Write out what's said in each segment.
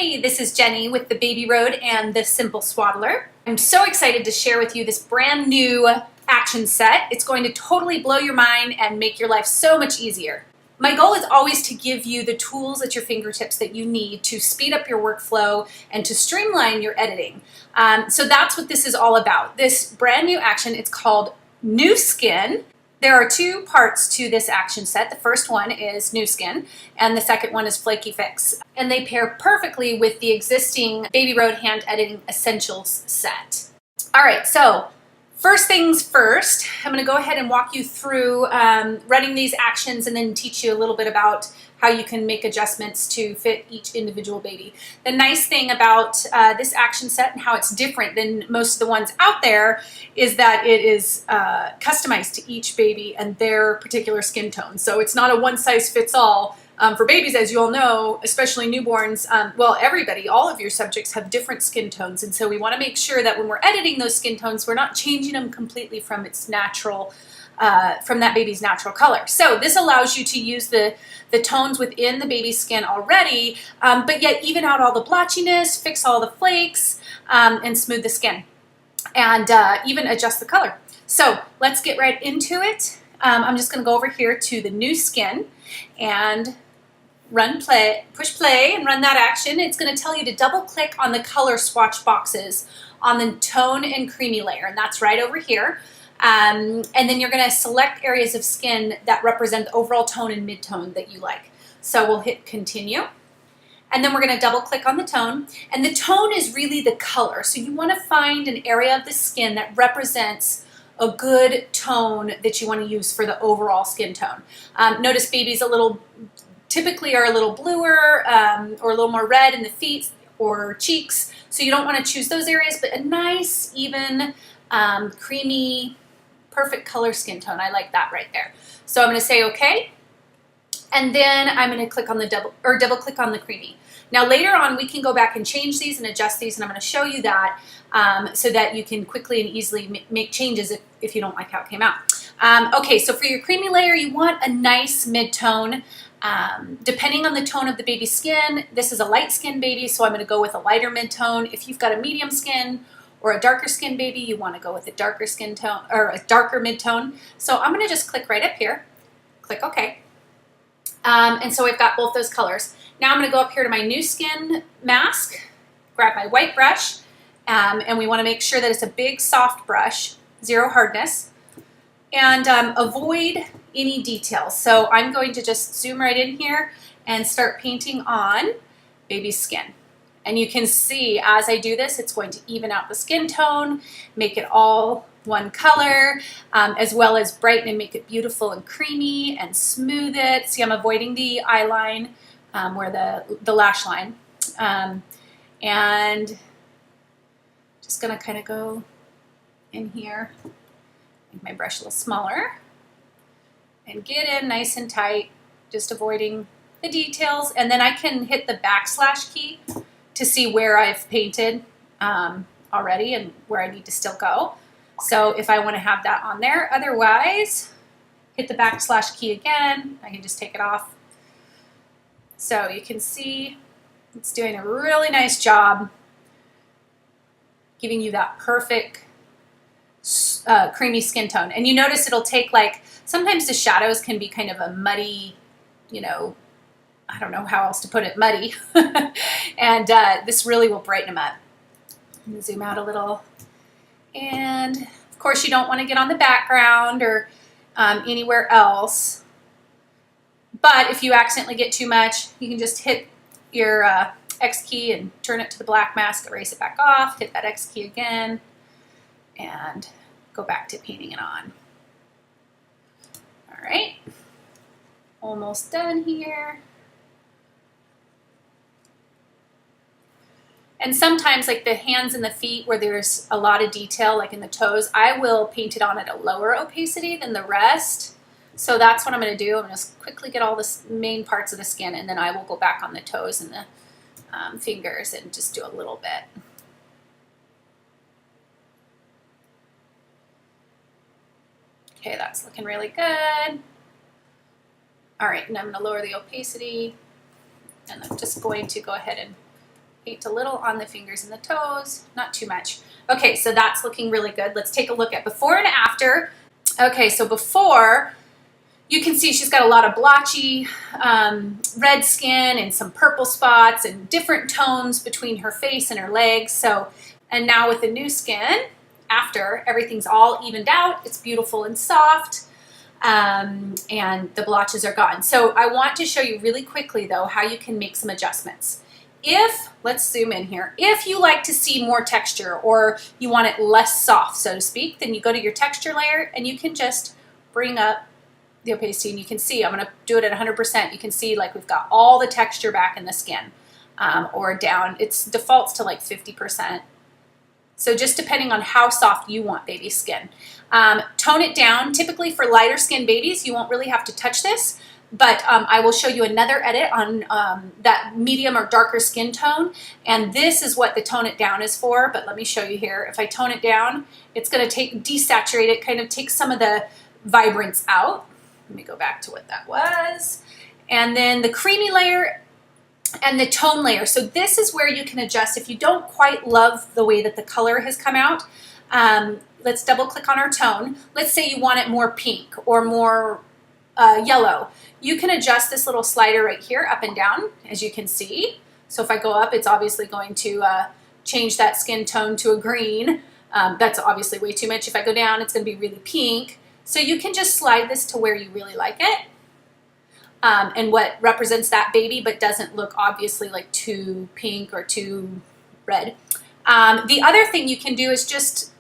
Hey, this is Jenny with the Baby Road and the Simple Swaddler. I'm so excited to share with you this brand new action set. It's going to totally blow your mind and make your life so much easier. My goal is always to give you the tools at your fingertips that you need to speed up your workflow and to streamline your editing. So that's what this is all about. This brand new action, it's called Nu Skin. There are two parts to this action set. The first one is Nu Skin, and the second one is Flaky Fix. And they pair perfectly with the existing Baby Road Hand Editing Essentials set. All right, so first things first, I'm gonna go ahead and walk you through running these actions and then teach you a little bit about how you can make adjustments to fit each individual baby. The nice thing about this action set and how it's different than most of the ones out there is that it is customized to each baby and their particular skin tone. So it's not a one size fits all. For babies, as you all know, especially newborns, well, everybody, all of your subjects have different skin tones. And so we want to make sure that when we're editing those skin tones, we're not changing them completely from its natural, from that baby's natural color. So this allows you to use the tones within the baby's skin already, but yet even out all the blotchiness, fix all the flakes, and smooth the skin, and even adjust the color. So let's get right into it. I'm just going to go over here to the Nu Skin and push play and run that action. It's going to tell you to double click on the color swatch boxes on the tone and creamy layer, and that's right over here. And then you're going to select areas of skin that represent the overall tone and mid-tone that you like. So we'll hit continue. And then we're going to double click on the tone. And the tone is really the color. So you want to find an area of the skin that represents a good tone that you want to use for the overall skin tone. Notice babies typically are a little bluer or a little more red in the feet or cheeks. So you don't want to choose those areas, but a nice, even, creamy, perfect color skin tone. I like that right there. So I'm going to say okay. And then I'm going to click on the double click on the creamy. Now later on we can go back and change these and adjust these, and I'm going to show you that so that you can quickly and easily make changes if you don't like how it came out. Okay, so for your creamy layer you want a nice mid-tone. Depending on the tone of the baby's skin, this is a light skin baby, so I'm going to go with a lighter mid-tone. If you've got a medium skin or a darker skin baby, you want to go with a darker skin tone or a darker mid-tone. So I'm going to just click right up here, click OK. And so we've got both those colors. Now I'm going to go up here to my Nu Skin mask, grab my white brush, and we want to make sure that it's a big soft brush, zero hardness, and avoid any details. So I'm going to just zoom right in here and start painting on baby's skin. And you can see as I do this, it's going to even out the skin tone, make it all one color, as well as brighten and make it beautiful and creamy and smooth it. See, I'm avoiding the eye line where the lash line. And just gonna kind of go in here, make my brush a little smaller, and get in nice and tight, just avoiding the details. And then I can hit the backslash key to see where I've painted already and where I need to still go. So if I want to have that on there, otherwise, hit the backslash key again. I can just take it off. So you can see it's doing a really nice job giving you that perfect creamy skin tone. And you notice it'll take sometimes the shadows can be kind of a muddy, I don't know how else to put it, muddy. And this really will brighten them up. I'm gonna zoom out a little. And of course you don't want to get on the background or anywhere else. But if you accidentally get too much, you can just hit your X key and turn it to the black mask, erase it back off, hit that X key again, and go back to painting it on. All right, almost done here. And sometimes like the hands and the feet where there's a lot of detail, like in the toes, I will paint it on at a lower opacity than the rest. So that's what I'm going to do. I'm going to just quickly get all the main parts of the skin, and then I will go back on the toes and the fingers and just do a little bit. Okay, that's looking really good. All right, and I'm going to lower the opacity, and I'm just going to go ahead and paint a little on the fingers and the toes, not too much. Okay, so that's looking really good. Let's take a look at before and after. Okay, so before, you can see she's got a lot of blotchy red skin and some purple spots and different tones between her face and her legs. So, and now with the new skin, after, everything's all evened out. It's beautiful and soft, and the blotches are gone. So I want to show you really quickly though how you can make some adjustments. If, let's zoom in here, if you like to see more texture or you want it less soft, so to speak, then you go to your texture layer and you can just bring up the opacity and you can see, I'm gonna do it at 100%. You can see like we've got all the texture back in the skin, or down. It defaults to like 50%. So just depending on how soft you want baby skin. Tone it down. Typically for lighter skin babies, you won't really have to touch this, but I will show you another edit on that medium or darker skin tone. And this is what the tone it down is for, but let me show you here. If I tone it down, it's gonna desaturate it, kind of take some of the vibrance out. Let me go back to what that was. And then the creamy layer and the tone layer. So this is where you can adjust. If you don't quite love the way that the color has come out, let's double click on our tone. Let's say you want it more pink or more yellow. You can adjust this little slider right here up and down, as you can see. So if I go up, it's obviously going to change that skin tone to a green. That's obviously way too much. If I go down, it's going to be really pink. So you can just slide this to where you really like it, and what represents that baby but doesn't look obviously like too pink or too red. The other thing you can do is just,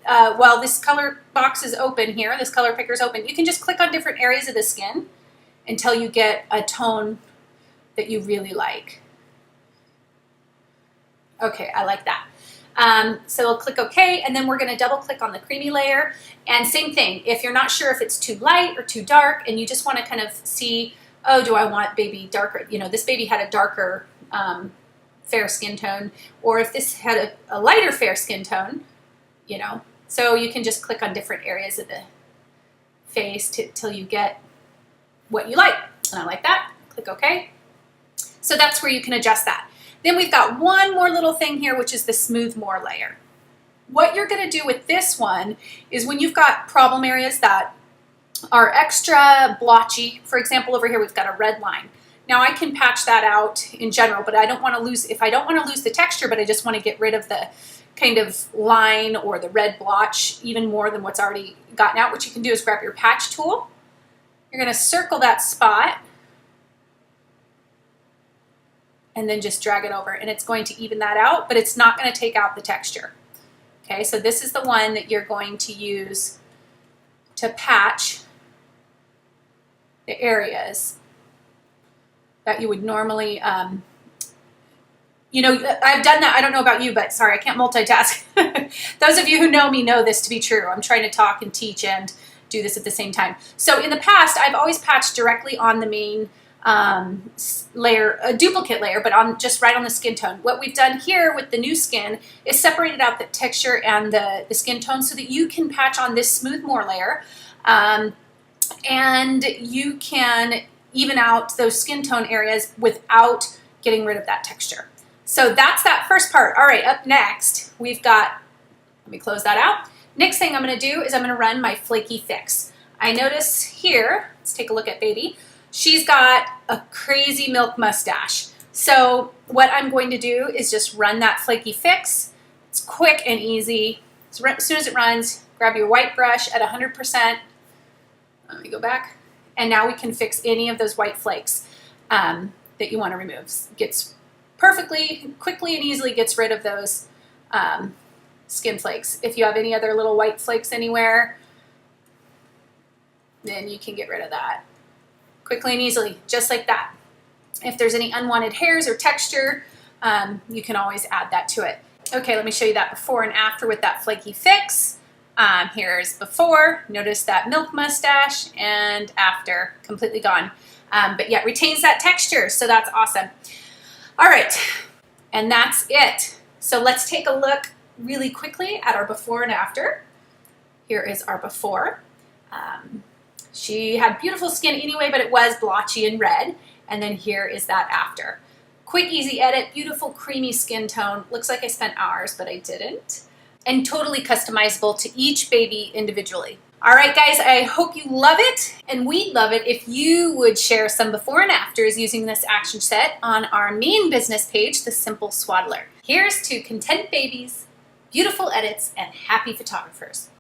while this color box is open here, this color picker is open, you can just click on different areas of the skin until you get a tone that you really like. Okay, I like that. So we'll click OK, and then we're going to double click on the creamy layer. And same thing, if you're not sure if it's too light or too dark and you just want to kind of see, oh, do I want baby darker? You know, this baby had a darker fair skin tone, or if this had a lighter fair skin tone, you know. So you can just click on different areas of the face till you get what you like. And I like that. Click OK. So that's where you can adjust that. Then we've got one more little thing here, which is the Smooth More layer. What you're going to do with this one is when you've got problem areas that are extra blotchy, for example, over here we've got a red line. Now I can patch that out in general, but I don't want to lose, if I don't want to lose the texture, but I just want to get rid of the kind of line or the red blotch even more than what's already gotten out, what you can do is grab your patch tool. You're going to circle that spot and then just drag it over, and it's going to even that out, but it's not going to take out the texture. Okay, so this is the one that you're going to use to patch the areas that you would normally, you know, I've done that. I don't know about you, but sorry, I can't multitask. Those of you who know me know this to be true. I'm trying to talk and teach and do this at the same time. So in the past, I've always patched directly on the main layer, a duplicate layer, but on just right on the skin tone. What we've done here with the new skin is separated out the texture and the skin tone so that you can patch on this Smooth More layer, and you can even out those skin tone areas without getting rid of that texture. So that's that first part. All right, up next, we've got, let me close that out. Next thing I'm gonna do is I'm gonna run my Flaky Fix. I notice here, let's take a look at baby. She's got a crazy milk mustache. So what I'm going to do is just run that Flaky Fix. It's quick and easy. As soon as it runs, grab your white brush at 100%. Let me go back. And now we can fix any of those white flakes that you want to remove. Gets perfectly, quickly and easily gets rid of those skin flakes. If you have any other little white flakes anywhere, then you can get rid of that. Quickly and easily, just like that. If there's any unwanted hairs or texture, you can always add that to it. Okay, let me show you that before and after with that Flaky Fix. Here's before, notice that milk mustache, and after, completely gone. But yet retains that texture, so that's awesome. All right, and that's it. So let's take a look really quickly at our before and after. Here is our before. She had beautiful skin anyway, but it was blotchy and red. And then here is that after. Quick, easy edit, beautiful creamy skin tone. Looks like I spent hours, but I didn't. And totally customizable to each baby individually. All right, guys, I hope you love it, and we'd love it if you would share some before and afters using this action set on our main business page, The Simple Swaddler. Here's to content babies, beautiful edits, and happy photographers.